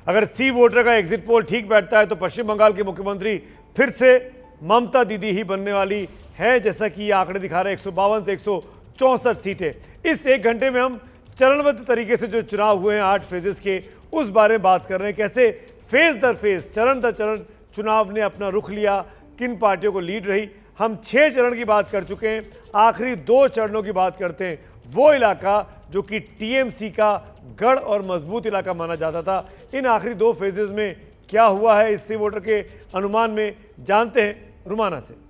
अगर सी वोटर का exit poll ठीक बैठता है तो पश्चिम बंगाल के मुख्यमंत्री फिर से ममता दीदी ही बनने वाली है, जैसा कि ये आंकड़े दिखा रहे हैं। 152 से 164 सीटें। इस एक घंटे में हम चरणबद्ध तरीके से जो चुनाव हुए हैं 8 फेजेस के, उस बारे में बात कर रहे हैं। कैसे फेज दर फेज, चरण दर चरण चुनाव ने अपना रुख लिया, किन पार्टियों को लीड रही। हम 6 चरण की बात कर चुके हैं, आखिरी 2 चरणों की बात करते हैं। वो इलाका जो कि टीएमसी का गढ़ और मजबूत इलाका माना जाता था, इन आखिरी 2 फेजेस में क्या हुआ है इस सी वोटर के अनुमान में, जानते हैं रुमाना से।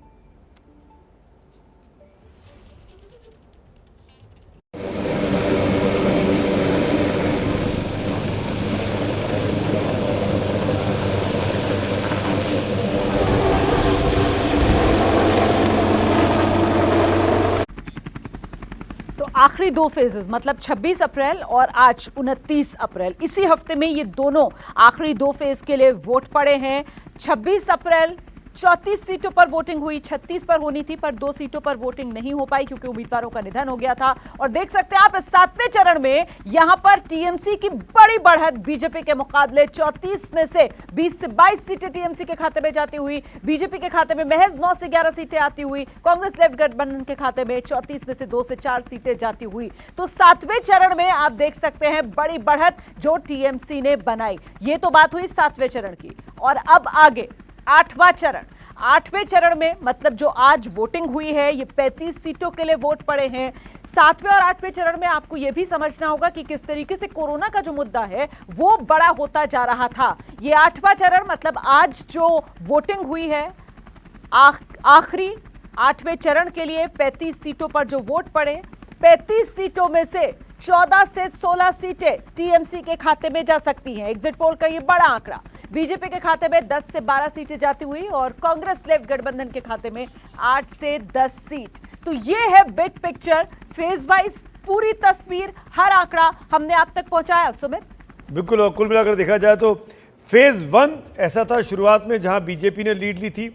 आखिरी 2 फेजेस मतलब 26 अप्रैल और आज 29 अप्रैल, इसी हफ्ते में ये दोनों आखिरी 2 फेज के लिए वोट पड़े हैं। 26 अप्रैल 34 सीटों पर वोटिंग हुई, 36 पर होनी थी, पर 2 सीटों पर वोटिंग नहीं हो पाई क्योंकि उम्मीदवारों का निधन हो गया था। और देख सकते हैं आप इस 7वें चरण में यहां पर टीएमसी की बड़ी बढ़त बीजेपी के मुकाबले। 34 में से 20 से 22 सीटें टीएमसी के खाते में जाती हुई, बीजेपी के खाते में महज 9 से 11 सीटें आती हुई, कांग्रेस लेफ्ट गठबंधन के खाते में 34 में से 2 से 4 सीटें जाती हुई। तो 7वें चरण में आप देख सकते हैं बड़ी बढ़त जो टीएमसी ने बनाई। ये तो बात हुई 7वें चरण की। और अब आगे 8वां चरण। 8वें चरण में मतलब जो आज वोटिंग हुई है, ये 35 सीटों के लिए वोट पड़े हैं। 7वें और 8वें चरण में आपको यह भी समझना होगा कि किस तरीके से कोरोना का जो मुद्दा है वो बड़ा होता जा रहा था। ये 8वां चरण मतलब आज जो वोटिंग हुई है, आखिरी 8वें चरण के लिए 35 सीटों पर जो वोट पड़े, 35 सीटों में से 14 से 16 सीटें टीएमसी के खाते में जा सकती हैं। एग्जिट पोल का ये बड़ा आंकड़ा। बीजेपी के खाते में 10 से 12 सीटें जाती हुई और कांग्रेस लेफ्ट गठबंधन के खाते में 8 से 10 सीट। तो ये है बिग पिक्चर, फेज वाइज पूरी तस्वीर, हर आंकड़ा हमने आप तक पहुंचाया। सुमित, बिल्कुल। और कुल मिलाकर देखा जाए तो फेज 1 ऐसा था शुरुआत में जहां बीजेपी ने लीड ली थी।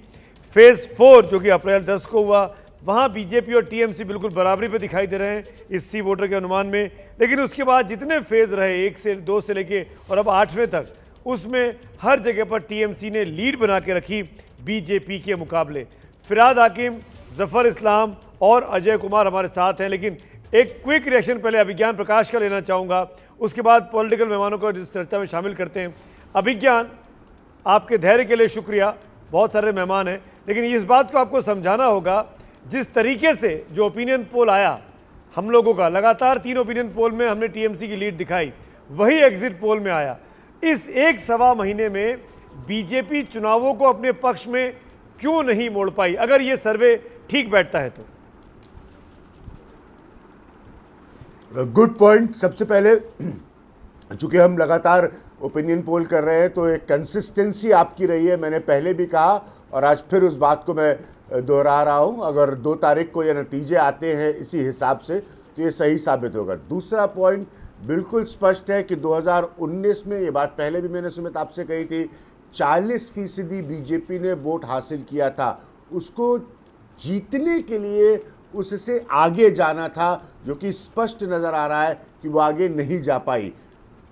फेज 4 जो कि अप्रैल 10 को हुआ, वहां बीजेपी और टीएमसी बिल्कुल बराबरी पे दिखाई दे रहे हैं इस सी वोटर के अनुमान में। लेकिन उसके बाद जितने फेज रहे 1 से 2 से लेके और अब 8वें तक, उसमें हर जगह पर टीएमसी ने लीड बना के रखी बीजेपी के मुकाबले। फिराद हाकिम, जफर इस्लाम और अजय कुमार हमारे साथ हैं, लेकिन एक क्विक रिएक्शन पहले अभिज्ञान प्रकाश का लेना चाहूँगा, उसके बाद पॉलिटिकल मेहमानों को इस चर्चा में शामिल करते हैं। अभिज्ञान, आपके धैर्य के लिए शुक्रिया। बहुत सारे मेहमान हैं, लेकिन इस बात को आपको समझाना होगा, जिस तरीके से जो ओपिनियन पोल आया हम लोगों का, लगातार 3 ओपिनियन पोल में हमने टीएमसी की लीड दिखाई, वही एग्जिट पोल में आया। इस 1-1.25 महीने में बीजेपी चुनावों को अपने पक्ष में क्यों नहीं मोड़ पाई, अगर ये सर्वे ठीक बैठता है तो? Good point. सबसे पहले चूंकि हम लगातार ओपिनियन पोल कर रहे हैं तो एक कंसिस्टेंसी आपकी रही है, मैंने पहले भी कहा और आज फिर उस बात को मैं दोहरा रहा हूं। अगर 2 तारीख को ये नतीजे आते हैं इसी हिसाब से तो ये सही साबित होगा। दूसरा पॉइंट बिल्कुल स्पष्ट है कि 2019 में, ये बात पहले भी मैंने सुमित आपसे कही थी, 40% बीजेपी ने वोट हासिल किया था। उसको जीतने के लिए उससे आगे जाना था, जो कि स्पष्ट नज़र आ रहा है कि वो आगे नहीं जा पाई।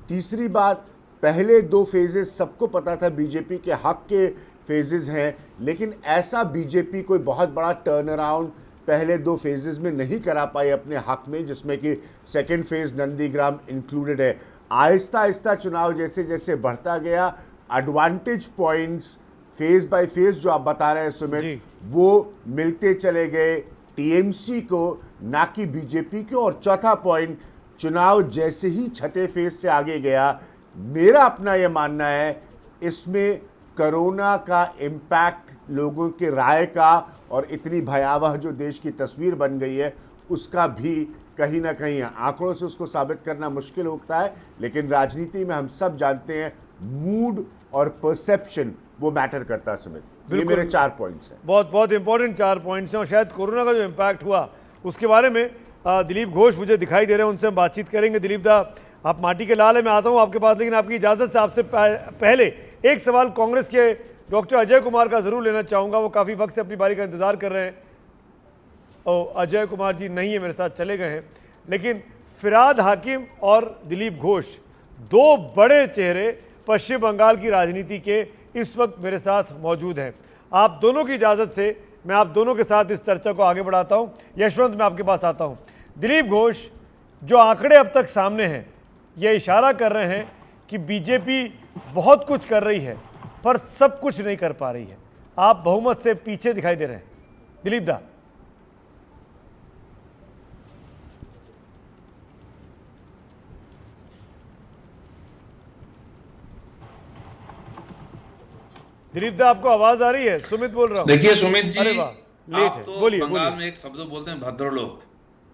तीसरी बात, पहले 2 फेजेस सबको पता था बीजेपी के हक के फेजेस हैं, लेकिन ऐसा बीजेपी कोई बहुत बड़ा टर्न अराउंड पहले 2 फेजेस में नहीं करा पाई अपने हक में, जिसमें कि सेकेंड फेज नंदीग्राम इंक्लूडेड है। आहिस्ता आहिस्ता चुनाव जैसे जैसे बढ़ता गया, advantage points phase by phase जो आप बता रहे हैं सुमित, वो मिलते चले गए टीएमसी को, ना कि बीजेपी को। और चौथा पॉइंट, चुनाव जैसे ही छठे फेज से आगे गया, मेरा अपना ये मानना है इसमें कोरोना का इम्पैक्ट, लोगों के राय का और इतनी भयावह जो देश की तस्वीर बन गई है उसका भी कहीं ना कहीं आंकड़ों से उसको साबित करना मुश्किल होता है, लेकिन राजनीति में हम सब जानते हैं मूड और परसेप्शन वो मैटर करता है। सुमित, ये मेरे 4 पॉइंट्स हैं। बहुत बहुत इंपॉर्टेंट 4 पॉइंट्स हैं। और शायद कोरोना का जो इम्पैक्ट हुआ उसके बारे में दिलीप घोष मुझे दिखाई दे रहे हैं, उनसे हम बातचीत करेंगे। दिलीप दा, आप माटी के लाल है, मैं आता हूँ आपके पास, लेकिन आपकी इजाज़त से आपसे पहले एक सवाल कांग्रेस के डॉक्टर अजय कुमार का ज़रूर लेना चाहूँगा। वो काफ़ी वक्त से अपनी बारी का इंतज़ार कर रहे हैं। और अजय कुमार जी नहीं है मेरे साथ, चले गए हैं। लेकिन फिराद हाकिम और दिलीप घोष, 2 बड़े चेहरे पश्चिम बंगाल की राजनीति के इस वक्त मेरे साथ मौजूद हैं। आप दोनों की इजाज़त से मैं आप दोनों के साथ इस चर्चा को आगे बढ़ाता हूं। यशवंत, मैं आपके पास आता हूं। दिलीप घोष, जो आंकड़े अब तक सामने हैं ये इशारा कर रहे हैं कि बीजेपी बहुत कुछ कर रही है पर सब कुछ नहीं कर पा रही है। आप बहुमत से पीछे दिखाई दे रहे हैं। दिलीप दा, आपको आवाज आ रही है? सुमित बोल रहा हूं। देखिए सुमित जी, अरे वाह, लेट आप है, तो बोलिए बंगाल बोलिए। में एक शब्द बोलते हैं भद्रलोक।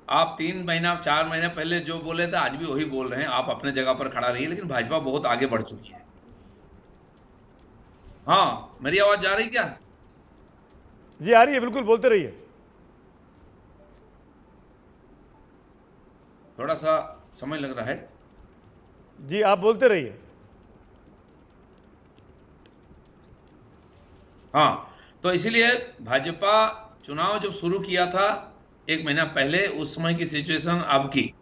आप 3 महीना 4 महीने पहले जो बोले थे आज भी वही बोल रहे हैं। आप अपने जगह पर खड़ा रहिए, लेकिन भाजपा बहुत आगे बढ़ चुकी है। हाँ, मेरी आवाज जा रही क्या? जी आ रही है, बिल्कुल बोलते रहिए। थोड़ा सा समय लग रहा है। जी आप बोलते रहिए। हाँ, तो इसीलिए भाजपा चुनाव जब शुरू किया था 1 महीना पहले, उस समय की सिचुएशन अब की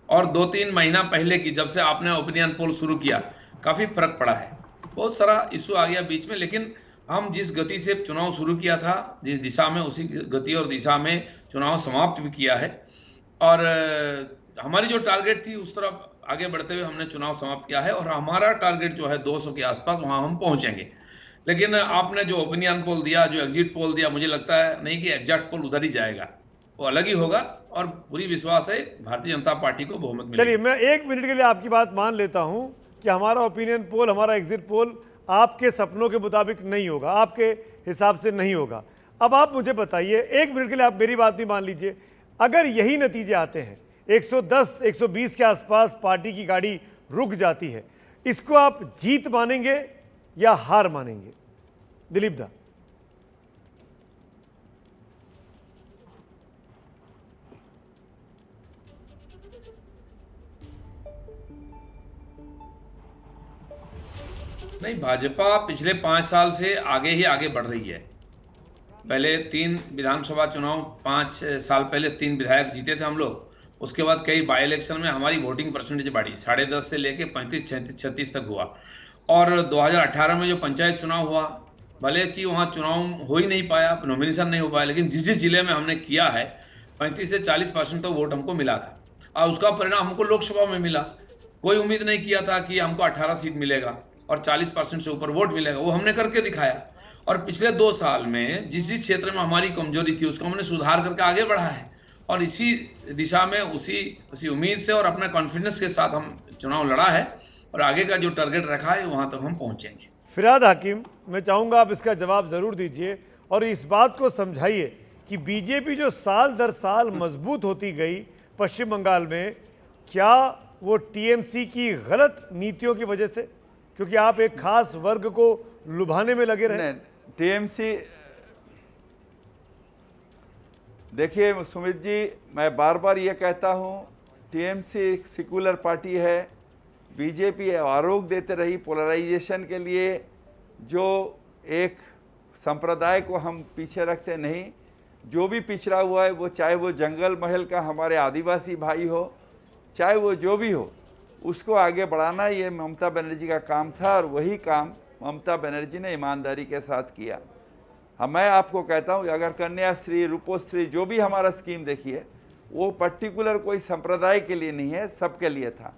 और 2-3 महीना पहले की, जब से आपने ओपिनियन पोल शुरू किया, काफी फर्क पड़ा है। बहुत सारा इश्यू आ गया बीच में, लेकिन हम जिस गति से चुनाव शुरू किया था, जिस दिशा में, उसी गति और दिशा में चुनाव समाप्त भी किया है। और हमारी जो टारगेट थी उस तरफ आगे बढ़ते हुए हमने चुनाव समाप्त किया है और हमारा टारगेट जो है 200 के आसपास, वहां हम पहुंचेंगे। लेकिन आपने जो ओपिनियन पोल दिया, जो एग्जिट पोल दिया, मुझे लगता है नहीं कि एग्जैक्ट पोल उधर ही जाएगा, वो अलग ही होगा और पूरी विश्वास है भारतीय जनता पार्टी को बहुमत मिलेगा। चलिए मैं 1 मिनट के लिए आपकी बात मान लेता हूं कि हमारा ओपिनियन पोल, हमारा एग्जिट पोल आपके सपनों के मुताबिक नहीं होगा, आपके हिसाब से नहीं होगा। अब आप मुझे बताइए, 1 मिनट के लिए आप मेरी बात भी मान लीजिए, अगर यही नतीजे आते हैं 110 120 के आसपास पार्टी की गाड़ी रुक जाती है, इसको आप जीत मानेंगे या हार मानेंगे? दिलीप दा। नहीं, भाजपा पिछले 5 साल से आगे ही आगे बढ़ रही है। पहले 3 विधानसभा चुनाव 5 साल पहले 3 विधायक जीते थे हम लोग। उसके बाद कई बाई इलेक्शन में हमारी वोटिंग परसेंटेज बढ़ी, 10.5 से लेके 35 36 तक हुआ। और 2018 में जो पंचायत चुनाव हुआ, भले कि वहाँ चुनाव हो ही नहीं पाया, नॉमिनेशन नहीं हो पाया, लेकिन जिस जिस जिले में हमने किया है 35 से 40% तो वोट हमको मिला था और उसका परिणाम हमको लोकसभा में मिला। कोई उम्मीद नहीं किया था कि हमको 18 सीट मिलेगा और 40% से ऊपर वोट मिलेगा, वो हमने करके दिखाया। और पिछले 2 साल में जिस जिस क्षेत्र में हमारी कमजोरी थी उसको हमने सुधार करके आगे बढ़ा है और इसी दिशा में उसी उम्मीद से और अपने कॉन्फिडेंस के साथ हम चुनाव लड़ा है और आगे का जो टारगेट रखा है वहां तक हम पहुंचेंगे। फिराद हाकिम, मैं चाहूंगा आप इसका जवाब जरूर दीजिए और इस बात को समझाइए कि बीजेपी जो साल दर साल मजबूत होती गई पश्चिम बंगाल में, क्या वो टीएमसी की गलत नीतियों की वजह से? क्योंकि आप एक खास वर्ग को लुभाने में लगे रहे। टीएमसी, देखिए सुमित जी, मैं बार बार ये कहता हूँ, टीएमसी एक सेकुलर पार्टी है। बीजेपी आरोप देते रही पोलराइजेशन के लिए, जो एक संप्रदाय को हम पीछे रखते नहीं। जो भी पिछड़ा हुआ है, वो चाहे वो जंगल महल का हमारे आदिवासी भाई हो, चाहे वो जो भी हो, उसको आगे बढ़ाना ये ममता बनर्जी का काम था और वही काम ममता बनर्जी ने ईमानदारी के साथ किया। मैं आपको कहता हूँ, अगर कन्याश्री, रूपोश्री, जो भी हमारा स्कीम देखिए, वो पर्टिकुलर कोई संप्रदाय के लिए नहीं है, सबके लिए था।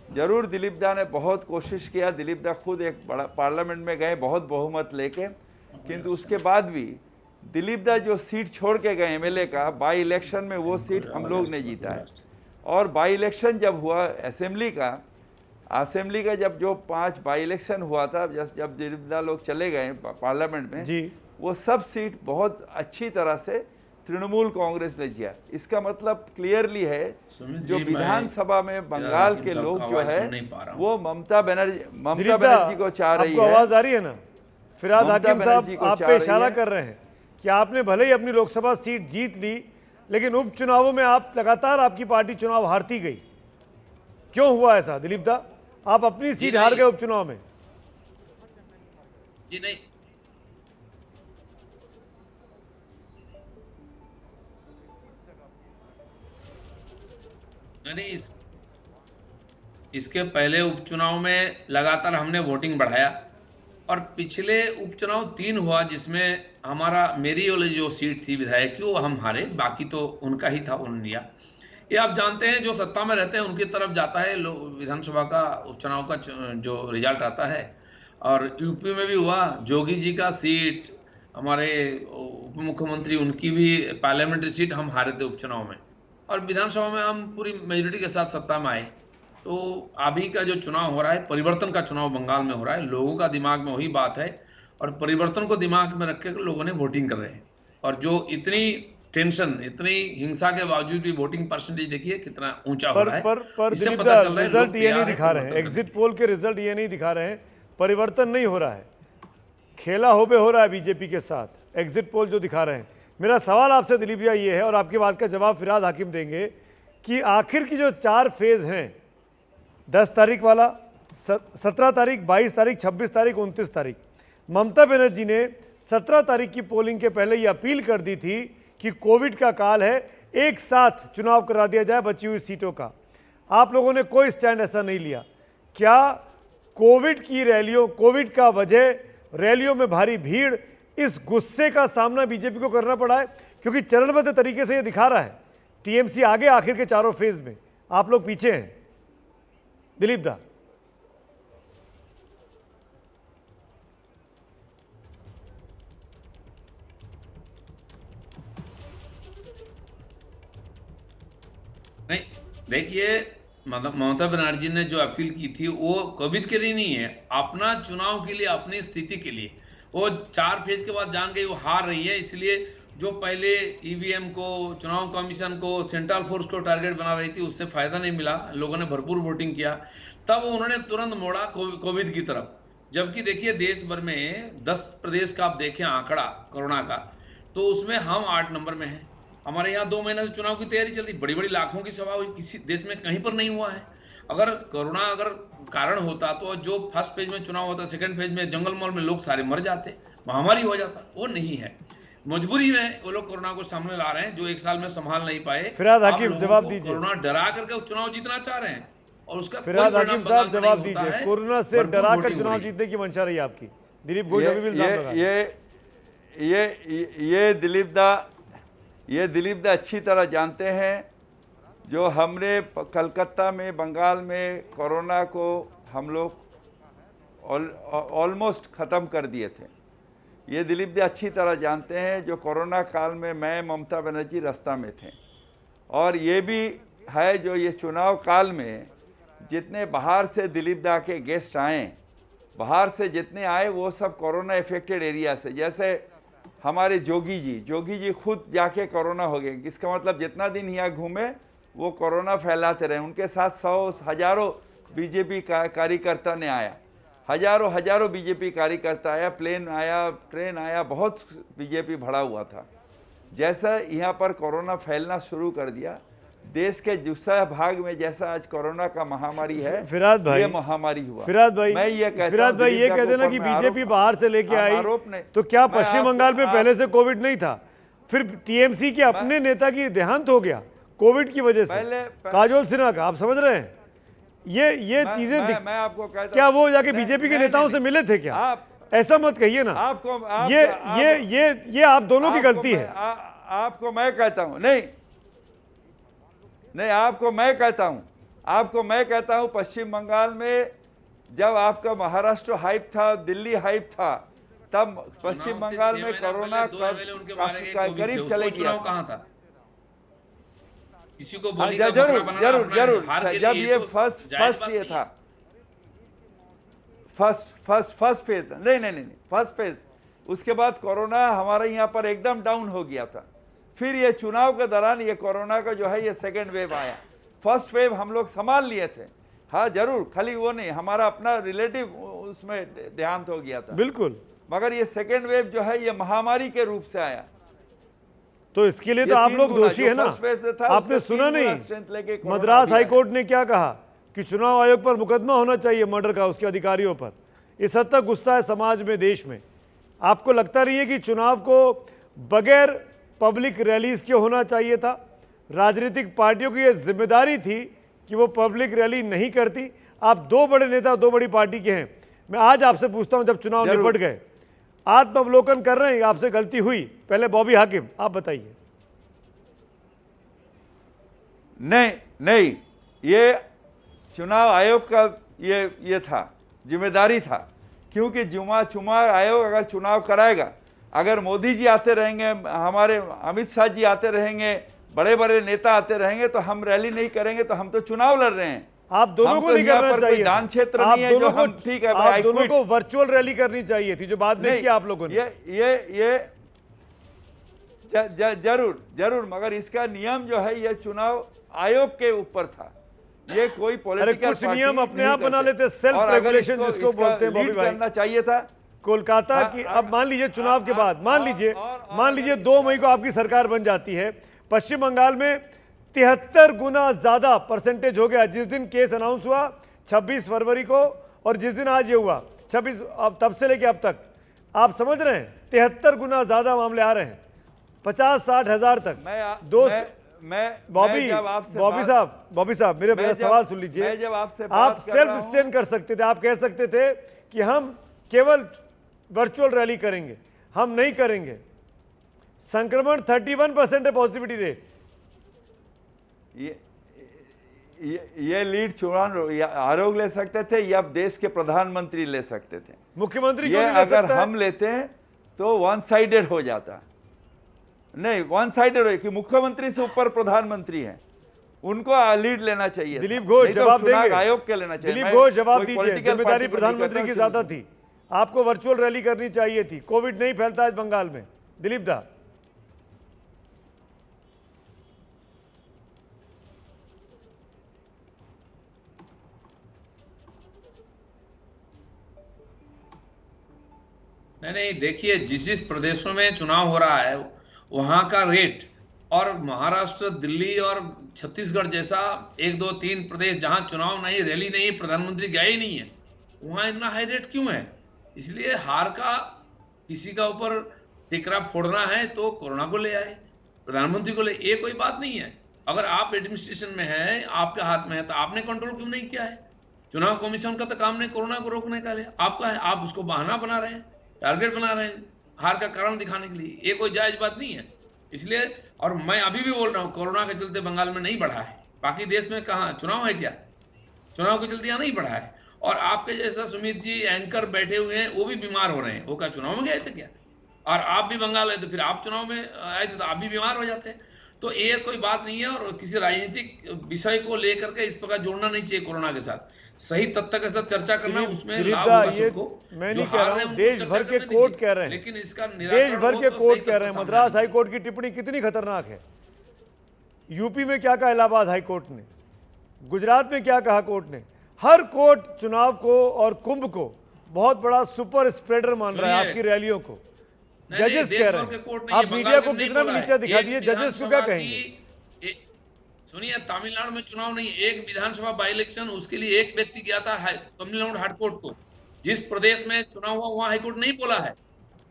जरूर दिलीप दा ने बहुत कोशिश किया, दिलीप दा खुद एक बड़ा पार्लियामेंट में गए बहुत बहुमत लेके, किंतु उसके बाद भी दिलीप दा जो सीट छोड़ के गए एमएलए का, बाई इलेक्शन में वो सीट हम लोग ने जीता है। और बाई इलेक्शन जब हुआ असेंबली का जब जो 5 बाई इलेक्शन हुआ था, जब दिलीप दा लोग चले गए पार्लियामेंट में जी, वो सब सीट बहुत अच्छी तरह से तृणमूल कांग्रेस ने जिया। इसका मतलब क्लियरली है, जो विधानसभा में बंगाल के लोग जो है वो ममता बनर्जी को चाह रही है। आवाज आ रही है ना? फिराद हाकिम साहब, आप पे इशारा कर रहे हैं कि आपने भले ही अपनी लोकसभा सीट जीत ली, लेकिन उपचुनावों में आप लगातार, आपकी पार्टी चुनाव हारती गई। क्यों हुआ ऐसा दिलीप दा? आप अपनी सीट हार गए उपचुनाव में। जी नहीं, इसके पहले उपचुनाव में लगातार हमने वोटिंग बढ़ाया और पिछले उपचुनाव 3 हुआ जिसमें मेरी वाली जो सीट थी विधायक की वो हम हारे, बाकी तो उनका ही था, उन्होंने लिया। ये आप जानते हैं जो सत्ता में रहते हैं उनकी तरफ जाता है विधानसभा का उपचुनाव का जो रिजल्ट आता है। और यूपी में भी हुआ, जोगी जी का सीट, हमारे उप मुख्यमंत्री उनकी भी पार्लियामेंट्री सीट हम हारे थे उपचुनाव में, और विधानसभा में हम पूरी मेजोरिटी के साथ सत्ता में आए। तो अभी का जो चुनाव हो रहा है, परिवर्तन का चुनाव बंगाल में हो रहा है, लोगों का दिमाग में वही बात है और परिवर्तन को दिमाग में रख के लोगों ने वोटिंग कर रहे हैं। और जो इतनी टेंशन, इतनी हिंसा के बावजूद भी वोटिंग परसेंटेज देखिए कितना ऊंचा हो रहा है। पर इससे दिलीप पता दा, चल रहा है रिजल्ट लोग ये तैयार नहीं हैं दिखा रहे हैं, परिवर्तन एग्जिट पोल के रिजल्ट ये नहीं दिखा रहे हैं, परिवर्तन नहीं हो रहा है, खेला होबे हो रहा है बीजेपी के साथ, एग्जिट पोल जो दिखा रहे हैं। मेरा सवाल आपसे दिलीप भैया ये है, और आपकी बात का जवाब फिराद हाकिम देंगे, कि आखिर की जो 4 फेज हैं, 10 तारीख वाला, 17 तारीख, 22 तारीख, 26 तारीख, 29 तारीख, ममता बनर्जी ने 17 तारीख की पोलिंग के पहले ये अपील कर दी थी कि कोविड का काल है, एक साथ चुनाव करा दिया जाए बची हुई सीटों का। आप लोगों ने कोई स्टैंड ऐसा नहीं लिया। क्या कोविड की रैलियों, कोविड का वजह रैलियों में भारी भीड़, इस गुस्से का सामना बीजेपी को करना पड़ा है? क्योंकि चरणबद्ध तरीके से ये दिखा रहा है टीएमसी आगे आखिर के चारों फेज में, आप लोग पीछे हैं। दिलीप दा, नहीं, देखिए ममता बनर्जी ने जो अपील की थी वो कोविड के लिए नहीं है, अपना चुनाव के लिए, अपनी स्थिति के लिए। वो 4 फेज के बाद जान गई वो हार रही है, इसलिए जो पहले ईवीएम को, चुनाव कमीशन को, सेंट्रल फोर्स को टारगेट बना रही थी, उससे फायदा नहीं मिला, लोगों ने भरपूर वोटिंग किया, तब उन्होंने तुरंत मोड़ा कोविड की तरफ। जबकि देखिए देश भर में 10 प्रदेश का आप देखें आंकड़ा कोरोना का, तो उसमें हम 8 नंबर में हैं। हमारे यहाँ 2 महीने से चुनाव की तैयारी चल रही, बड़ी बड़ी लाखों की सभा हुई, किसी देश में कहीं पर नहीं हुआ है। अगर कोरोना अगर कारण होता तो जो फर्स्ट फेज में चुनाव होता, सेकंड फेज में जंगल मॉल में लोग सारे मर जाते, महामारी हो जाता, वो नहीं है। मजबूरी में वो लोग कोरोना को सामने ला रहे हैं, जो 1 साल में संभाल नहीं पाए। फिराद हाकिम जवाब दीजिए। कोरोना डरा करके चुनाव जीतना चाह रहे हैं और उसका फिराद हाकिम साहब जवाब दीजिए, कोरोना से डरा कर चुनाव जीतने की मंशा रही आपकी। दिलीप घोष अभी भी इल्जाम लगा रहे हैं। ये दिलीप दा अच्छी तरह जानते हैं, जो हमने कलकत्ता में, बंगाल में कोरोना को हम लोग ऑलमोस्ट ख़त्म कर दिए थे। ये दिलीप दा अच्छी तरह जानते हैं, जो कोरोना काल में मैं, ममता बनर्जी रास्ता में थे। और ये भी है जो ये चुनाव काल में जितने बाहर से दिलीप दा के गेस्ट आए, बाहर से जितने आए वो सब कोरोना इफेक्टेड एरिया से, जैसे हमारे जोगी जी खुद जाके कोरोना हो गए। इसका मतलब जितना दिन यहाँ घूमे वो कोरोना फैलाते रहे। उनके साथ 100 हजारों बीजेपी कार्यकर्ता ने आया, हजारों बीजेपी कार्यकर्ता आया, प्लेन आया, ट्रेन आया, बहुत बीजेपी भरा हुआ था। जैसा यहाँ पर कोरोना फैलना शुरू कर दिया, देश के दूसरा भाग में जैसा आज कोरोना का महामारी है, फिराद भाई, ये महामारी हुआ। फिराद भाई, मैं ये कहता फिराद भाई ये कहते ना कि बीजेपी बाहर से लेके आई, तो क्या पश्चिम बंगाल में पहले से कोविड नहीं था? फिर टीएमसी के अपने नेता की देहांत हो गया कोविड की वजह से, काजोल सिन्हा का, आप समझ रहे हैं? ये चीजें मैं आपको कहता, क्या वो जाके बीजेपी के नेताओं से मिले थे क्या? ऐसा मत कहिए ना, ये आप दोनों की गलती है। आपको मैं कहता हूं, नहीं, आपको मैं कहता हूं पश्चिम बंगाल में जब आपका महाराष्ट्र हाइप था, दिल्ली हाइप था, तब पश्चिम बंगाल में कोरोना करीब चले गया। कहां था? किसी को जरूर जब ये फर्स्ट ये था, फर्स्ट फेज था, नहीं फर्स्ट फेज। उसके बाद कोरोना हमारे यहाँ पर एकदम डाउन हो गया था। फिर ये चुनाव के दौरान ये कोरोना का जो है ये सेकेंड वेव आया। फर्स्ट वेव हम लोग संभाल लिए थे, हाँ जरूर, खाली वो नहीं, हमारा अपना रिलेटिव उसमें देहांत हो गया था, बिल्कुल। मगर ये सेकेंड वेव जो है ये महामारी के रूप से आया। तो इसके लिए तो आप लोग दोषी है ना। आपने सुना नहीं मद्रास हाईकोर्ट ने क्या कहा कि चुनाव आयोग पर मुकदमा होना चाहिए मर्डर का, उसके अधिकारियों पर। इस हद तक गुस्सा है समाज में, देश में। आपको लगता नहीं है कि चुनाव को बगैर पब्लिक रैलीज के होना चाहिए था? राजनीतिक पार्टियों की यह जिम्मेदारी थी कि वो पब्लिक रैली नहीं करती। आप दो बड़े नेता, दो बड़ी पार्टी के हैं। मैं आज आपसे पूछता हूं, जब चुनाव जरूर। निपट गए, आत्मावलोकन कर रहे हैं, आपसे गलती हुई? पहले बॉबी हाकिम, आप बताइए। नहीं, ये चुनाव आयोग का ये था, जिम्मेदारी था, क्योंकि चुनाव आयोग अगर चुनाव कराएगा, अगर मोदी जी आते रहेंगे, हमारे अमित शाह जी आते रहेंगे, बड़े बड़े नेता आते रहेंगे, तो हम रैली नहीं करेंगे, तो हम तो चुनाव लड़ रहे हैं। आप दोनों हम को तो नहीं यहाँ करना पर कोई चाहिए, दान क्षेत्र आप नहीं है जो दोनों हम, को, ठीक है, आप I दोनों quit। को वर्चुअल रैली करनी चाहिए थी, जो बाद में नहीं, किया आप लोगों ने। जरूर जरूर, मगर इसका नियम जो है ये चुनाव आयोग के ऊपर था, ये कोई अरे पॉलिटिकल कुछ नियम अपने आप बना लेते, सेल्फ रेगुलेशन जिसको बोलते हैं बॉबी भाई। करना चाहिए था। कोलकाता हाँ, की, हाँ, अब मान लीजिए चुनाव के हाँ, बाद, मान लीजिए और मान लीजिए 2 मई को आपकी सरकार बन जाती है, पश्चिम बंगाल में 73 गुना ज्यादा परसेंटेज हो गया। जिस दिन केस अनाउंस हुआ 26 फरवरी को, और जिस दिन आज ये हुआ 26, अब तब से लेके अब तक, आप समझ रहे हैं 73 गुना ज्यादा मामले आ रहे हैं, 50-60 हजार तक। बॉबी साहब मेरा सवाल सुन लीजिए। मैं जब आपसे आप सेल्फ स्टैंड कर सकते थे, आप कह सकते थे कि हम केवल वर्चुअल रैली करेंगे, हम नहीं करेंगे। संक्रमण 31% है पॉजिटिविटी रेट। ये लीड चुनाव आरोप ले सकते थे, या देश के प्रधानमंत्री ले सकते थे। मुख्यमंत्री ये अगर हम लेते हैं तो वन साइडेड हो जाता। नहीं, वन साइडेड हो कि मुख्यमंत्री से ऊपर प्रधानमंत्री हैं, उनको लीड लेना चाहिए। दिलीप घोष जवाब देंगे, आयोग के लेना चाहिए। दिलीप घोष जवाब दीजिए। जिम्मेदारी प्रधानमंत्री की ज्यादा थी, आपको वर्चुअल रैली करनी चाहिए थी। कोविड नहीं फैलता आज बंगाल में। दिलीप दा, नहीं, देखिए, जिस प्रदेशों में चुनाव हो रहा है वहां का रेट, और महाराष्ट्र, दिल्ली और छत्तीसगढ़ जैसा 1, 2, 3 प्रदेश जहां चुनाव नहीं, रैली नहीं, प्रधानमंत्री गए ही नहीं है, वहां इतना हाई रेट क्यों है? इसलिए हार का किसी का ऊपर टिकरा फोड़ना है तो कोरोना को ले आए, प्रधानमंत्री को ले, ये कोई बात नहीं है। अगर आप एडमिनिस्ट्रेशन में है, आपके हाथ में है, तो आपने कंट्रोल क्यों नहीं किया है? चुनाव कमीशन का तो काम नहीं कोरोना को रोकने का है, आपका है। आप उसको बहाना बना रहे हैं, टारगेट बना रहे हैं, हार का कारण दिखाने के लिए। ये कोई जायज बात नहीं है। इसलिए, और मैं अभी भी बोल रहा हूँ, कोरोना के चलते बंगाल में नहीं बढ़ा है। बाकी देश में कहाँ चुनाव है क्या? चुनाव के चलते यहाँ नहीं बढ़ा है। और आपके जैसा सुमित जी एंकर बैठे हुए हैं, वो भी बीमार हो रहे हैं। वो क्या चुनाव में गए थे क्या? और आप भी बंगाल है तो फिर आप चुनाव में आए थे तो आप भी बीमार हो जाते हैं। तो ये कोई बात नहीं है, और किसी राजनीतिक विषय को लेकर के इस प्रकार जोड़ना नहीं चाहिए कोरोना के साथ। सही तथ्य के साथ चर्चा करना, उसमें लाभ होगा सबको। मैं नहीं कह रहा हूं, देश भर के कोर्ट कह रहे हैं, लेकिन इसका देश भर के कोर्ट कह रहे हैं। मद्रास हाई कोर्ट की टिप्पणी कितनी खतरनाक है। यूपी में क्या कहा इलाहाबाद हाई कोर्ट ने, गुजरात में क्या कहा कोर्ट ने। हर कोर्ट चुनाव को और कुंभ को बहुत बड़ा सुपर स्प्रेडर मान रहा है, आपकी रैलियों को। जजेस कह रहे हैं, आप मीडिया को कितना भी नीचे दिखा दिए, जजेस को क्या कहेंगे? सुनिए, तमिलनाडु में चुनाव नहीं, एक विधानसभा बाई इलेक्शन, उसके लिए एक व्यक्ति गया था तमिलनाडु हाईकोर्ट को। जिस प्रदेश में चुनाव हुआ वहां हाईकोर्ट नहीं बोला है।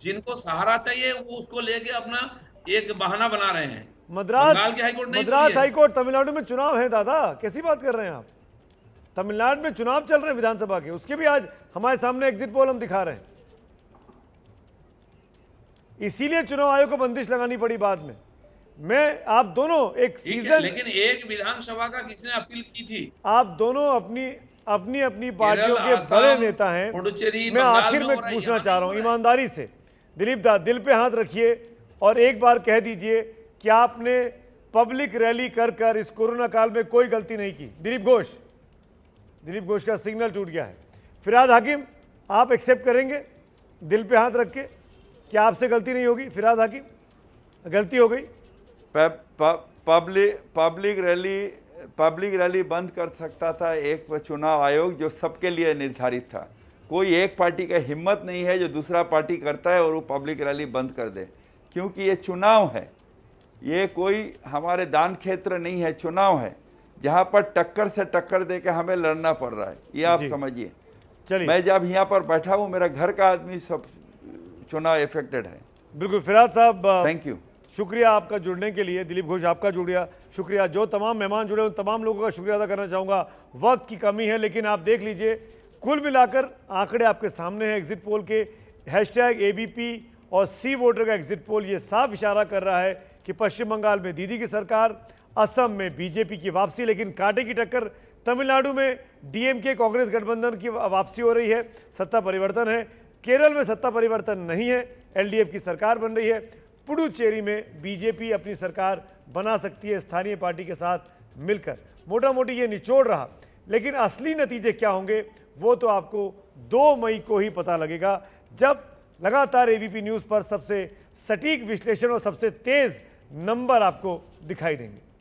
जिनको सहारा चाहिए वो उसको लेके अपना एक बहाना बना रहे हैं। मद्रास हाईकोर्ट हाईकोर्ट तमिलनाडु में चुनाव है दादा, कैसी बात कर रहे हैं आप? तमिलनाडु में चुनाव चल रहे हैं विधानसभा के, उसके भी आज हमारे सामने एग्जिट पोल हम दिखा रहे हैं। इसीलिए चुनाव आयोग को बंदिश लगानी पड़ी बाद में। मैं, आप दोनों एक सीजन, लेकिन एक विधानसभा का किसने अपील की थी? आप दोनों अपनी पार्टियों के बड़े नेता हैं। मैं आखिर में पूछना चाह रहा हूं ईमानदारी से, दिलीप दा, दिल पे हाथ रखिए और एक बार कह दीजिए कि आपने पब्लिक रैली कर इस कोरोना काल में कोई गलती नहीं की। दिलीप घोष का सिग्नल टूट गया है। फिराद हाकिम, आप एक्सेप्ट करेंगे दिल पे हाथ रख के कि आपसे गलती नहीं होगी? फिराद हाकिम, गलती हो गई? पब्लिक रैली बंद कर सकता था एक चुनाव आयोग, जो सबके लिए निर्धारित था। कोई एक पार्टी का हिम्मत नहीं है जो दूसरा पार्टी करता है और वो पब्लिक रैली बंद कर दे, क्योंकि ये चुनाव है, ये कोई हमारे दान क्षेत्र नहीं है, चुनाव है जहाँ पर टक्कर से टक्कर दे के हमें लड़ना पड़ रहा है, ये आप समझिए। चलिए, मैं जब यहाँ पर बैठा हूँ, मेरा घर का आदमी सब चुनाव इफेक्टेड है। बिल्कुल। फिराद साहब, थैंक यू। शुक्रिया आपका जुड़ने के लिए। दिलीप घोष आपका शुक्रिया। जो तमाम मेहमान जुड़े उन तमाम लोगों का शुक्रिया अदा करना चाहूँगा। वक्त की कमी है, लेकिन आप देख लीजिए, कुल मिलाकर आंकड़े आपके सामने हैं एग्जिट पोल के। #ABP और सी वोटर का एग्जिट पोल ये साफ इशारा कर रहा है कि पश्चिम बंगाल में दीदी की सरकार, असम में बीजेपी की वापसी, लेकिन कांटे की टक्कर तमिलनाडु में DMK कांग्रेस गठबंधन की वापसी हो रही है, सत्ता परिवर्तन है। केरल में सत्ता परिवर्तन नहीं है, LDF की सरकार बन रही है। पुडुचेरी में बीजेपी अपनी सरकार बना सकती है स्थानीय पार्टी के साथ मिलकर। मोटा मोटी ये निचोड़ रहा, लेकिन असली नतीजे क्या होंगे वो तो आपको 2 मई को ही पता लगेगा, जब लगातार ABP न्यूज़ पर सबसे सटीक विश्लेषण और सबसे तेज नंबर आपको दिखाई देंगे।